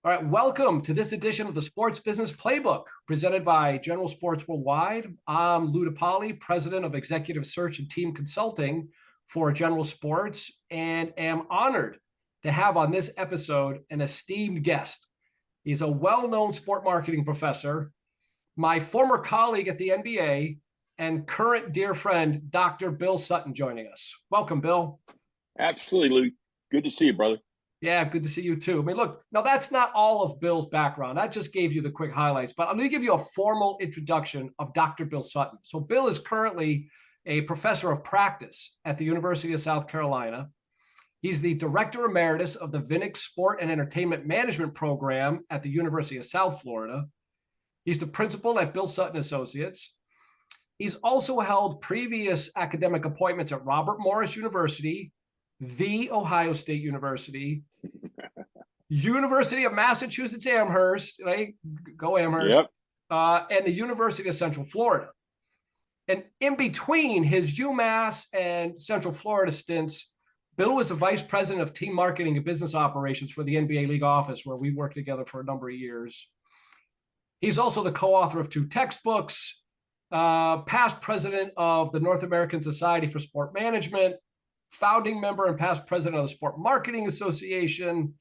All right, welcome to this edition of the Sports Business Playbook presented by General Sports Worldwide. I'm Lou DiPaoli, president of executive search and team consulting for General Sports, and am honored to have on this episode an esteemed guest. He's a well-known sport marketing professor, my former colleague at the NBA, and current dear friend, Dr. Bill Sutton, joining us. Welcome, Bill. Absolutely, Lou. Good to see you, brother. Yeah, good to see you too. I mean, look, now that's not all of Bill's background. I just gave you the quick highlights, but I'm going to give you a formal introduction of Dr. Bill Sutton. So Bill is currently a professor of practice at the University of South Carolina. He's the director emeritus of the Vinnick Sport and Entertainment Management Program at the University of South Florida. He's the principal at Bill Sutton Associates. He's also held previous academic appointments at Robert Morris University, The Ohio State University, University of Massachusetts Amherst, right? Go Amherst. Yep. And the University of Central Florida. And in between his UMass and Central Florida stints, Bill was the vice president of team marketing and business operations for the NBA League office, where we worked together for a number of years. He's also the co-author of 2 textbooks, past president of the North American Society for Sport Management, founding member and past president of the Sport Marketing Association.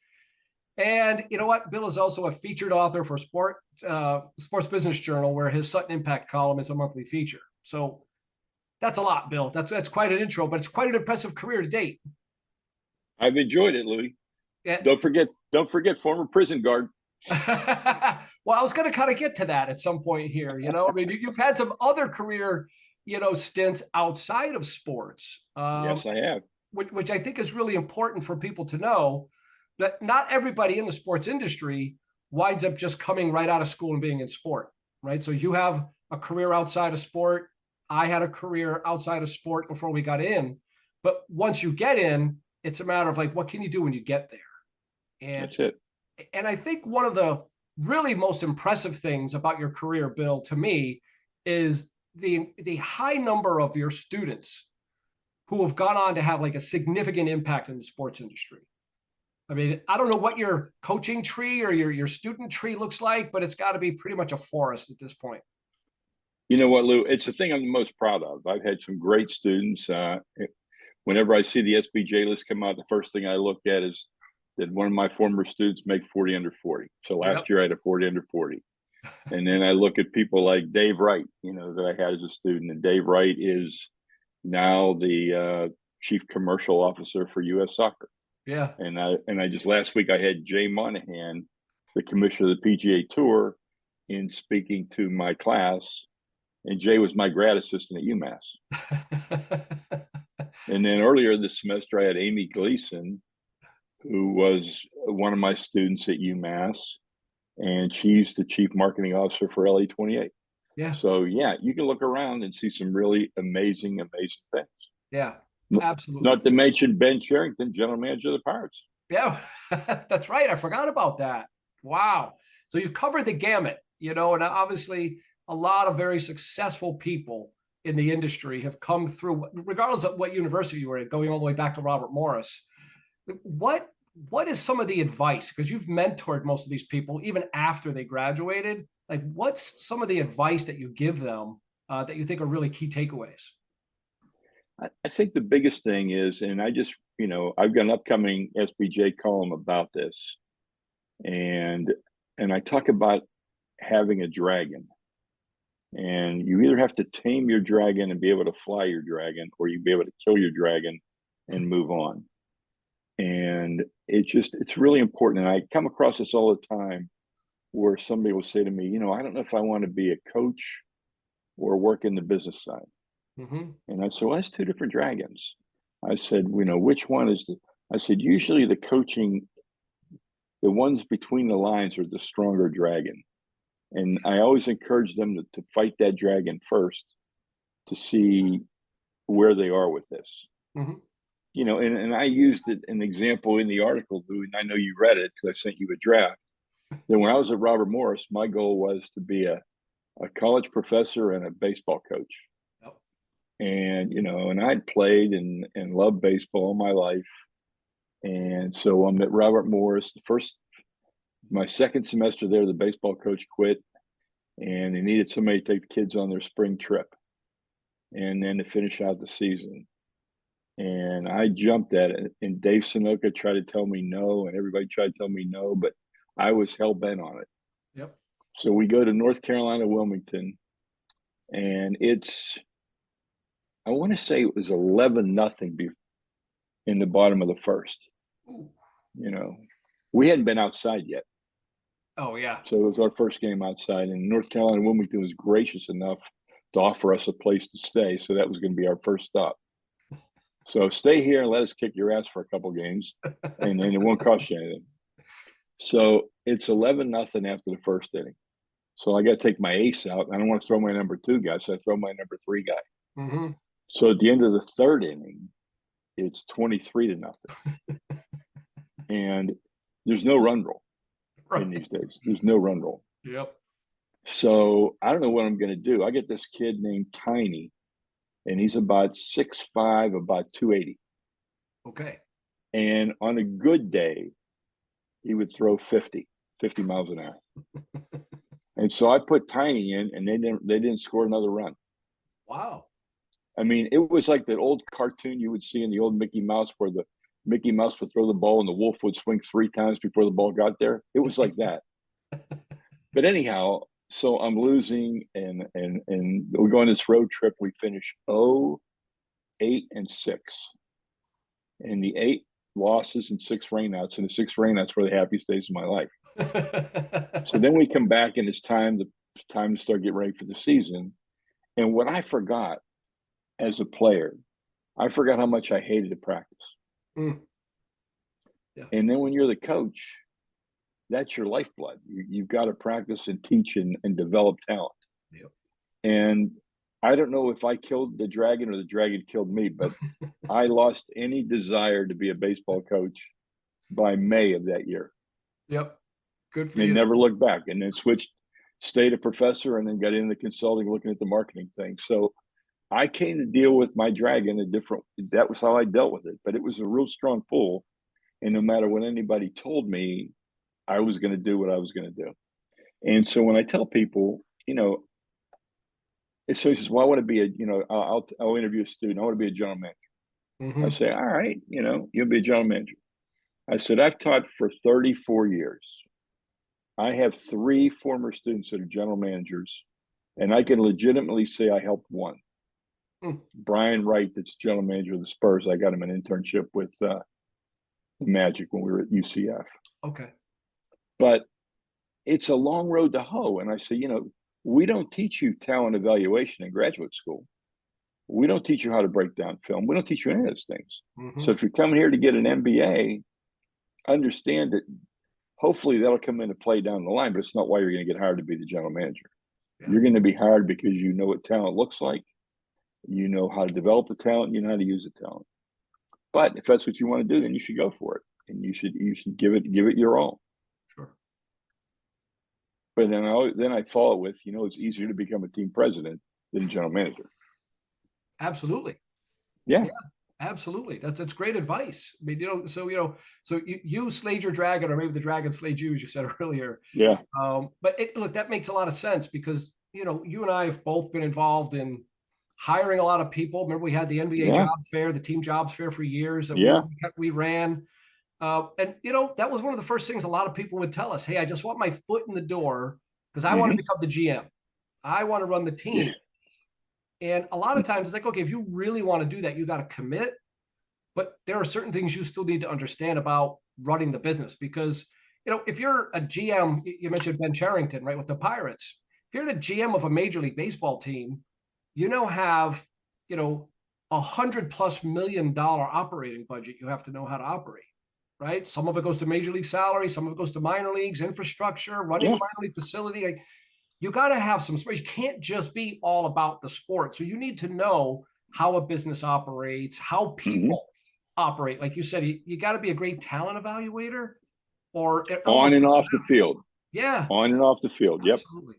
And you know what? Bill is also a featured author for Sports Business Journal, where his Sutton Impact column is a monthly feature. So that's a lot, Bill. That's quite an intro, but it's quite an impressive career to date. I've enjoyed it, Louis. Yeah. Don't forget former prison guard. Well, I was going to kind of get to that at some point here. I mean, you've had some other career, stints outside of sports. Yes, I have. Which I think is really important for people to know, that not everybody in the sports industry winds up just coming right out of school and being in sport, right? So you have a career outside of sport. I had a career outside of sport before we got in. But once you get in, it's a matter of like, what can you do when you get there? And that's it. And I think one of the really most impressive things about your career, Bill, to me, is the high number of your students who have gone on to have like a significant impact in the sports industry. I mean, I don't know what your coaching tree or your student tree looks like, but it's got to be pretty much a forest at this point. You know what, Lou? It's the thing I'm the most proud of. I've had some great students. Whenever I see the SBJ list come out, the first thing I look at is, did one of my former students make 40 under 40? So last year I had a 40 under 40. And then I look at people like Dave Wright, that I had as a student. And Dave Wright is now the chief commercial officer for U.S. Soccer. Yeah. And I just last week I had Jay Monahan, the commissioner of the PGA Tour, in speaking to my class. And Jay was my grad assistant at UMass. And then earlier this semester, I had Amy Gleason, who was one of my students at UMass, and she's the chief marketing officer for LA28. Yeah. So yeah, you can look around and see some really amazing things. Yeah, absolutely. Not to mention Ben Sherrington, general manager of the Pirates. Yeah, that's right. I forgot about that. Wow. So you've covered the gamut, and obviously a lot of very successful people in the industry have come through, regardless of what university you were at, going all the way back to Robert Morris. What is some of the advice? Because you've mentored most of these people even after they graduated. Like, what's some of the advice that you give them that you think are really key takeaways? I think the biggest thing is, and I just, I've got an upcoming SBJ column about this, and I talk about having a dragon. And you either have to tame your dragon and be able to fly your dragon, or you be able to kill your dragon and move on. And it's really important. And I come across this all the time where somebody will say to me, I don't know if I want to be a coach or work in the business side. Mm-hmm. And I said, well, that's 2 different dragons. I said, which one is I said, usually the coaching, the ones between the lines are the stronger dragon. And I always encourage them to fight that dragon first to see where they are with this. Mm-hmm. And I used an example in the article, Lou, and I know you read it because I sent you a draft. Then when I was at Robert Morris, my goal was to be a college professor and a baseball coach. Yep. And, and I'd played and loved baseball all my life. And so I'm at Robert Morris. The My second semester there, the baseball coach quit, and they needed somebody to take the kids on their spring trip and then to finish out the season. And I jumped at it, and Dave Sunoka tried to tell me no, and everybody tried to tell me no, but I was hell bent on it. Yep. So we go to North Carolina, Wilmington, and I want to say it was 11-0 in the bottom of the first. Ooh. You know, we hadn't been outside yet. Oh yeah. So it was our first game outside, and North Carolina, Wilmington was gracious enough to offer us a place to stay. So that was going to be our first stop. So stay here and let us kick your ass for a couple games, and it won't cost you anything. So it's 11-0 after the first inning. So I got to take my ace out. I don't want to throw my number 2 guy, so I throw my number 3 guy. Mm-hmm. So at the end of the third inning, it's 23-0, and there's no run rule in these days. There's no run rule. Yep. So I don't know what I'm going to do. I get this kid named Tiny, and he's about 6'5", about 280. Okay. And on a good day, he would throw 50 miles an hour. And so I put Tiny in, and they didn't score another run. Wow. I mean, it was like that old cartoon you would see in the old Mickey Mouse, where the Mickey Mouse would throw the ball and the wolf would swing 3 times before the ball got there. It was like that. But anyhow, so I'm losing, and we go on this road trip. We finish 0, 8, and 6. And the 8 losses and 6 rainouts, and the 6 rainouts were the happiest days of my life. So then we come back, and it's time to start getting ready for the season. And what I forgot as a player, I forgot how much I hated to practice. Mm. Yeah. And then when you're the coach, that's your lifeblood. You've got to practice and teach and develop talent. Yep. And I don't know if I killed the dragon or the dragon killed me, but I lost any desire to be a baseball coach by May of that year. Yep. Good for And you. never looked back, and then stayed a professor, and then got into consulting, looking at the marketing thing. So I came to deal with my dragon that was how I dealt with it. But it was a real strong pull. And no matter what anybody told me, I was going to do what I was going to do. And so when I tell people, so he says, well, I want to be I'll interview a student. I want to be a general manager. Mm-hmm. I say, all right, you'll be a general manager. I said, I've taught for 34 years. I have 3 former students that are general managers, and I can legitimately say I helped one. Brian Wright, that's general manager of the Spurs. I got him an internship with Magic when we were at UCF. Okay. But it's a long road to hoe. And I say, we don't teach you talent evaluation in graduate school. We don't teach you how to break down film. We don't teach you any of those things. Mm-hmm. So if you're coming here to get an MBA, understand that hopefully that'll come into play down the line, but it's not why you're going to get hired to be the general manager. Yeah. You're going to be hired because you know what talent looks like. You know how to develop the talent. You know how to use the talent. But if that's what you want to do, then you should go for it, and you should give it your all. Sure. But then I follow with, it's easier to become a team president than a general manager. Absolutely. Yeah. Absolutely. That's great advice. I mean, so you slayed your dragon, or maybe the dragon slayed you, as you said earlier. Yeah. But look, that makes a lot of sense, because you and I have both been involved in hiring a lot of people. Remember, we had the NBA job fair, the team jobs fair for years that we ran. And that was one of the first things a lot of people would tell us. Hey, I just want my foot in the door because I want to become the GM. I want to run the team. And a lot of times it's like, okay, if you really want to do that, you got to commit. But there are certain things you still need to understand about running the business, because, if you're a GM, you mentioned Ben Cherington, right, with the Pirates. If you're the GM of a Major League Baseball team, have, $100+ million operating budget you have to know how to operate, right? Some of it goes to Major League salary, some of it goes to minor leagues, infrastructure, running a minor league facility. Like, you got to have some space. You can't just be all about the sport. So you need to know how a business operates, how people operate. Like you said, you got to be a great talent evaluator, or on and off the field. Yeah. On and off the field. Yep. Absolutely.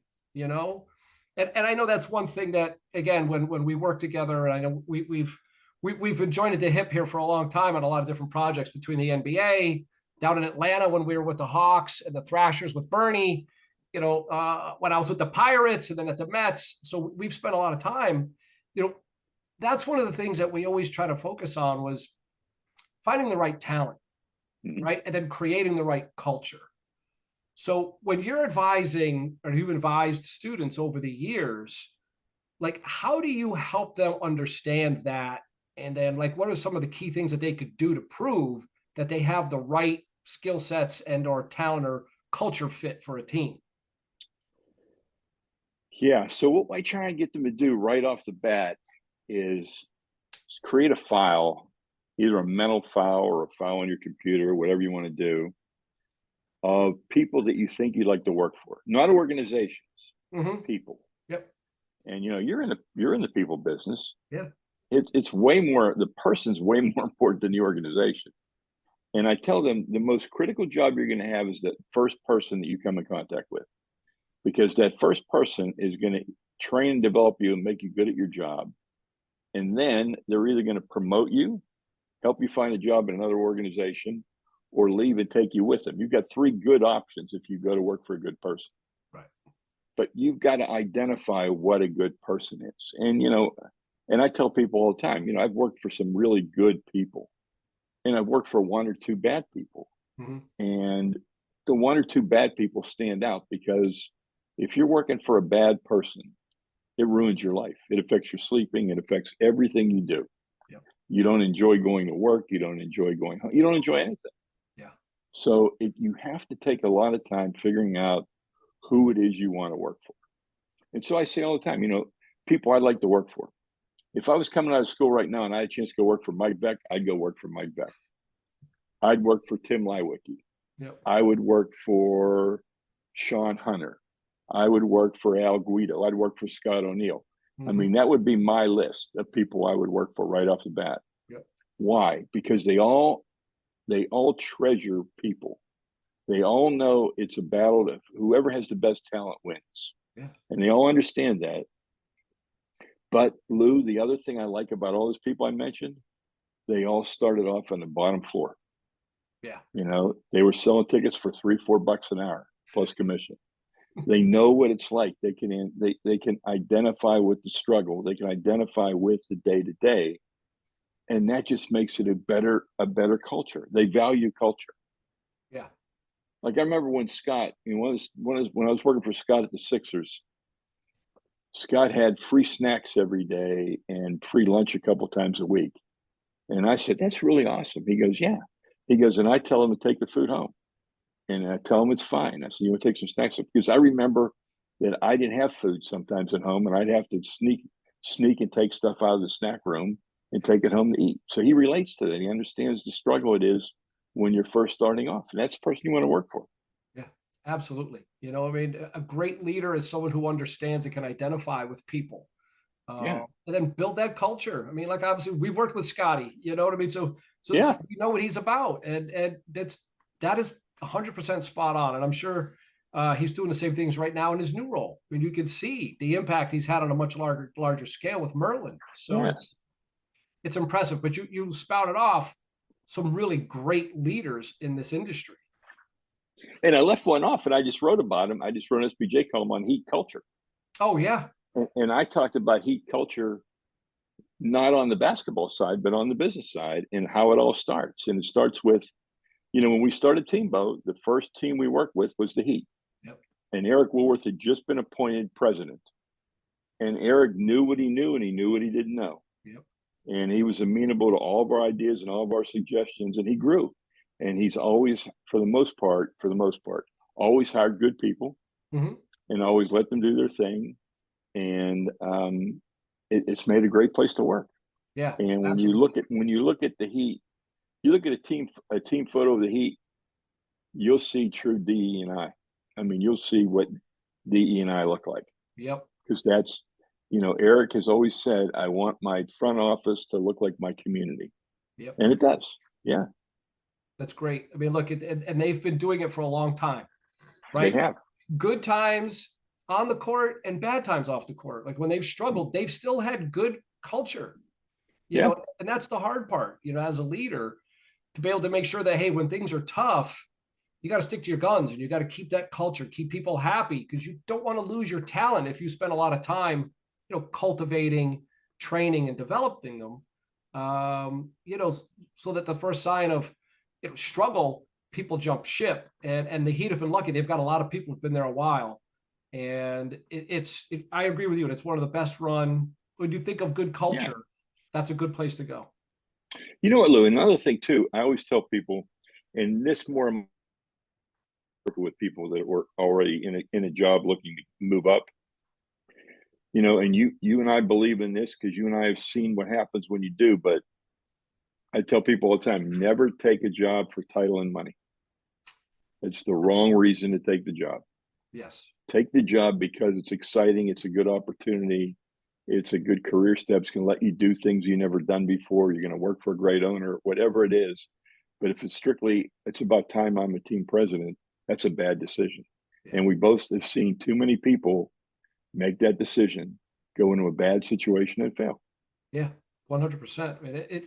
And I know that's one thing that, again, when we work together, and I know we've been joined at the hip here for a long time on a lot of different projects between the NBA, down in Atlanta when we were with the Hawks and the Thrashers with Bernie, when I was with the Pirates and then at the Mets. So we've spent a lot of time, that's one of the things that we always try to focus on was finding the right talent, right? And then creating the right culture. So when you're advising or you've advised students over the years, like how do you help them understand that? And then like what are some of the key things that they could do to prove that they have the right skill sets and or talent or culture fit for a team? Yeah. So what I try and get them to do right off the bat is create a file, either a mental file or a file on your computer, whatever you want to do, of people that you think you'd like to work for, not organizations, Mm-hmm. people. Yep. And you're in the people business. Yeah. It's way more, the person's way more important than the organization. And I tell them the most critical job you're going to have is that first person that you come in contact with, because that first person is going to train and develop you and make you good at your job. And then they're either going to promote you, help you find a job in another organization, or leave and take you with them. You've got three good options if you go to work for a good person. Right. But you've got to identify what a good person is. And I tell people all the time, I've worked for some really good people and I've worked for one or two bad people. Mm-hmm. And the one or two bad people stand out because if you're working for a bad person, it ruins your life. It affects your sleeping. It affects everything you do. Yep. You don't enjoy going to work. You don't enjoy going home. You don't enjoy anything. Yeah. So you have to take a lot of time figuring out who it is you want to work for. And so I say all the time, people I'd like to work for. If I was coming out of school right now and I had a chance to go work for Mike Beck, I'd go work for Mike Beck. I'd work for Tim Lywicki. Yep. I would work for Sean Hunter. I would work for Al Guido. I'd work for Scott O'Neill. Mm-hmm. I mean, that would be my list of people I would work for right off the bat. Yep. Why? Because they all treasure people. They all know it's a battle to whoever has the best talent wins. Yeah. And they all understand that. But Lou, the other thing I like about all those people I mentioned, they all started off on the bottom floor. Yeah. They were selling tickets for $3-4 an hour plus commission. They know what it's like. They can identify with the struggle. They can identify with the day to day, and that just makes it a better culture. They value culture. Yeah. Like I remember when Scott, when I was working for Scott at the Sixers, Scott had free snacks every day and free lunch a couple times a week. And I said, "That's really awesome." He goes, "Yeah." He goes, and I tell him to take the food home. And I tell him it's fine. I said, "You want to take some snacks?" Because I remember that I didn't have food sometimes at home, and I'd have to sneak and take stuff out of the snack room and take it home to eat. So he relates to that. He understands the struggle it is when you're first starting off. And that's the person you want to work for. Yeah, absolutely. I mean, a great leader is someone who understands and can identify with people. Yeah. And then build that culture. I mean, like obviously we worked with Scotty, you know what I mean? So Yeah. we know what he's about. And that is 100% spot on. And I'm sure he's doing the same things right now in his new role. I mean, you can see the impact he's had on a much larger scale with Merlin. So Yeah. it's impressive. But you spouted off some really great leaders in this industry. And I left one off and I just wrote about him. I just wrote an SBJ column on heat culture. Oh, yeah. And I talked about heat culture, not on the basketball side, but on the business side and how it all starts. And it starts with, when we started Teambo, the first team we worked with was the Heat. Yep. And Eric Woolworth had just been appointed president. And Eric knew what he knew and he knew what he didn't know. Yep. And he was amenable to all of our ideas and all of our suggestions, and he grew. And he's always, for the most part, always hired good people Mm-hmm. and always let them do their thing. And it's made a great place to work. Yeah. And when absolutely. you look at the Heat, you look at a team photo of the Heat, you'll see true DE&I. I mean, you'll see what DE&I look like. Yep. Because that's, Eric has always said, I want my front office to look like my community. Yep. And it does. Yeah. That's great. I mean, look, and they've been doing it for a long time, right? They have. Good times on the court and bad times off the court. Like when they've struggled, they've still had good culture, Yeah. and that's the hard part, as a leader, to be able to make sure that, hey, when things are tough, you got to stick to your guns and you got to keep that culture, keep people happy, because you don't want to lose your talent if you spend a lot of time, cultivating, training, and developing them. So that the first sign of struggle, people jump ship. And the Heat have been lucky; they've got a lot of people who've been there a while, and I agree with you. It's one of the best run. When you think of good culture, Yeah. that's a good place to go. You know what, Lou? Another thing too, I always tell people, and this more with people that were already in a job looking to move up. And you and I believe in this because you and I have seen what happens when you do. But I tell people all the time, never take a job for title and money. It's the wrong reason to take the job. Yes. Take the job because it's exciting, it's a good opportunity, it's a good career step. It's going to let you do things you never done before. You're going to work for a great owner, whatever it is. But if it's about time I'm a team president, that's a bad decision. Yeah. And we both have seen too many people make that decision, go into a bad situation and fail. Yeah, 100%.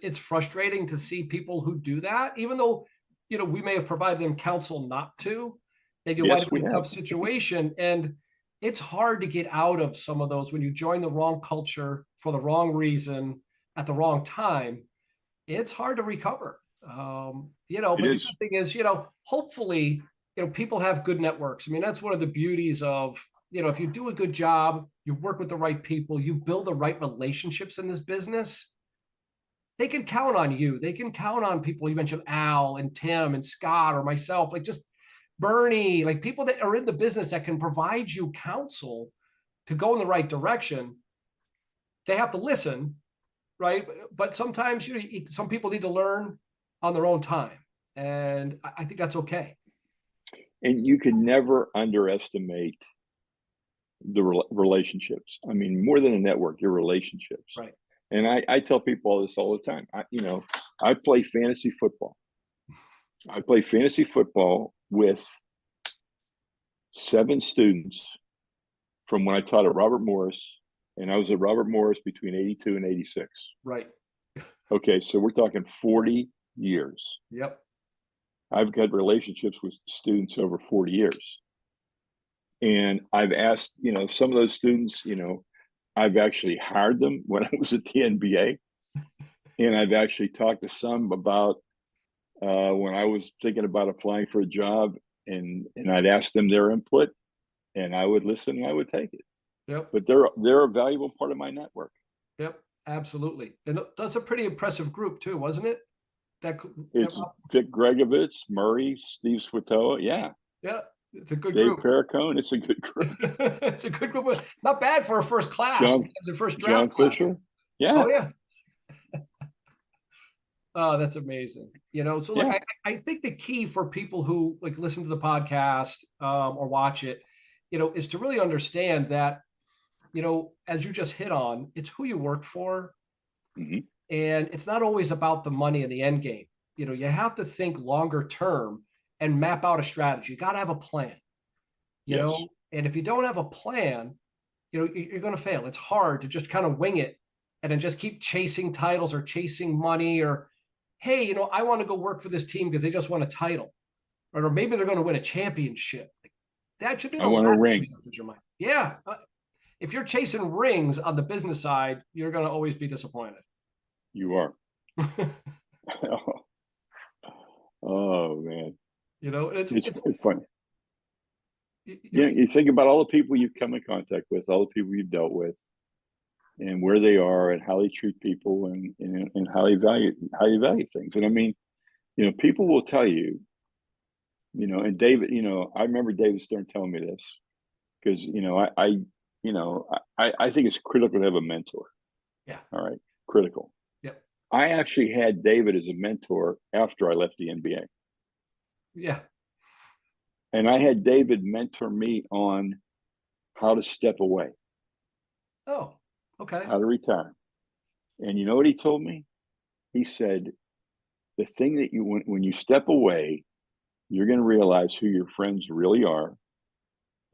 It's frustrating to see people who do that, even though, we may have provided them counsel not to, that you wind Yes, up we in a have. tough situation. And it's hard to get out of some of those when you join the wrong culture for the wrong reason at the wrong time. It's hard to recover. It But the is. good thing is, hopefully, people have good networks. I mean, that's one of the beauties of, if you do a good job, you work with the right people, you build the right relationships in this business, they can count on you. They can count on people. You mentioned Al and Tim and Scott or myself, like just Bernie, like people that are in the business that can provide you counsel to go in the right direction. They have to listen, right? But sometimes some people need to learn on their own time, and I think that's okay. And you can never underestimate the relationships. I mean, more than a network, your relationships. Right. And I tell people all this all the time. I play fantasy football. I play fantasy football with 7 students from when I taught at Robert Morris, and I was at Robert Morris between 82 and 86. Right. Okay, so we're talking 40 years. Yep. I've got relationships with students over 40 years. And I've asked, some of those students, I've actually hired them when I was at the NBA. And I've actually talked to some about when I was thinking about applying for a job, and I'd ask them their input, and I would listen and I would take it. Yep. But they're a valuable part of my network. Yep. Absolutely. And that's a pretty impressive group too, wasn't it? That, It's Vic Gregovitz, Murray, Steve Swatoa. Yeah. yeah, it's a good Dave group. Perricone. It's a good group. It's a good group. Not bad for a first class. John, It's a first John draft class. Fisher. Yeah. Oh yeah. Oh, that's amazing. So look, Yeah. I think the key for people who like listen to the podcast or watch it, is to really understand that, as you just hit on, it's who you work for, Mm-hmm. and it's not always about the money and the end game. You have to think longer term and map out a strategy. You got to have a plan, Yes. and if you don't have a plan, you're going to fail. It's hard to just kind of wing it and then just keep chasing titles or chasing money or, hey, I want to go work for this team because they just won a title, or maybe they're going to win a championship. That should be I the want a last thing ring. that comes to your mind. Yeah. If you're chasing rings on the business side, you're going to always be disappointed. You are. Oh man. It's funny. You think about all the people you've come in contact with, all the people you've dealt with, and where they are, and how they treat people, and how you value things. And I mean, people will tell you, and David, I remember David Stern telling me this because I think it's critical to have a mentor. Yeah. All right, critical. Yeah. I actually had David as a mentor after I left the NBA. Yeah. And I had David mentor me on how to step away, Oh, okay. how to retire. And you know what he told me? He said, the thing that when you step away, you're going to realize who your friends really are.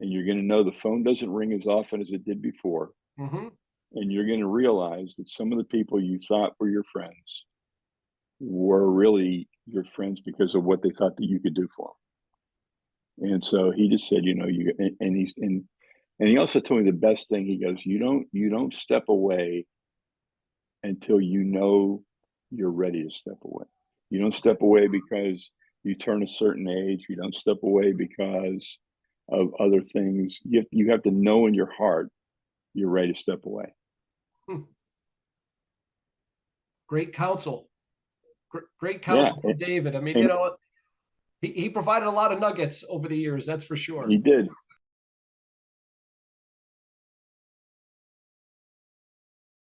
And you're going to know the phone doesn't ring as often as it did before. Mm-hmm. And you're going to realize that some of the people you thought were your friends, were really your friends because of what they thought that you could do for them. And so he just said, you know, and he also told me the best thing. He goes, you don't step away until you know you're ready to step away. You don't step away because you turn a certain age. You don't step away because of other things. You have to know in your heart you're ready to step away. Hmm. Great counsel. Great Yeah, counsel from David. I mean, and he provided a lot of nuggets over the years. That's for sure. he did.